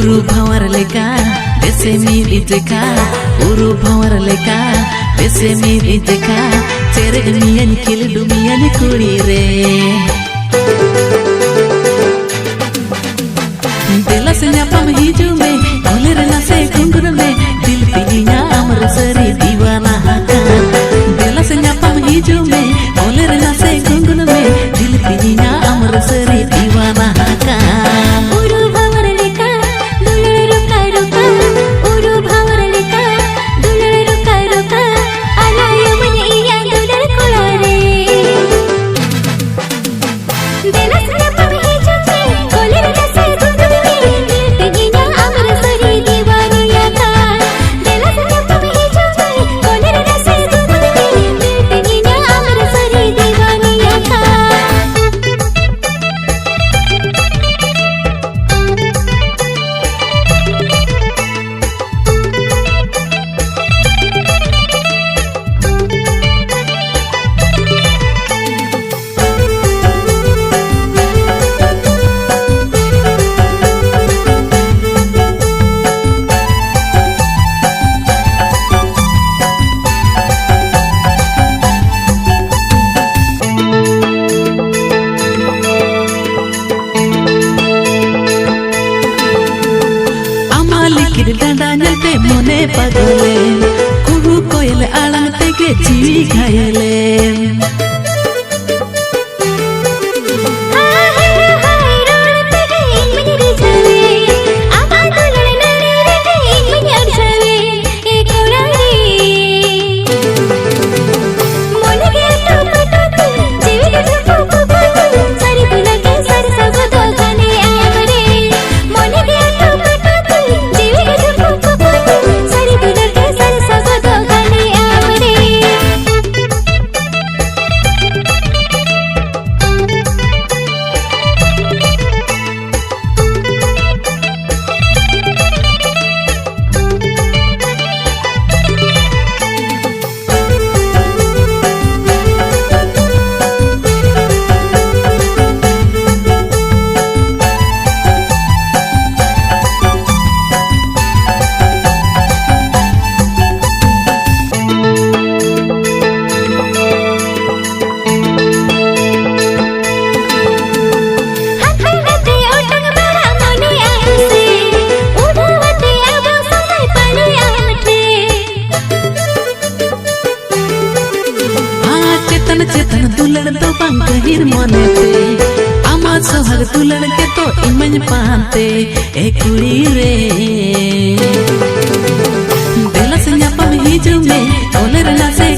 uru bawar leka bese mi dijeka uru bawar leka bese mi dijeka cereg mian kil dumian kuri re दिल से न्यापम हिजू में बोले रना से घुंघरू में दिल पिया अमर सरी दीवाना हाका दिल से न्यापम हिजू में बोले रना से घुंघरू में दिल पिया अमर सरी दीवाना हाका उरु भावर लेका दुलड़ रुका रुका उरु भावर लेका दुलड़ रुका रुका अलाय मन इया दुलड़ कोला रे दिल से न्यापम हिजू में बोले रना से डांडे मोने पगले कुहू कोयल आलंग तेगे जीवी घायले चेतन दुलड़ तो बंग हिर मोने पे आमा सोहग दुलड़ के तो इमन पाते ए कुड़ी रे दिल से न्यापम हिजू में ओले रना से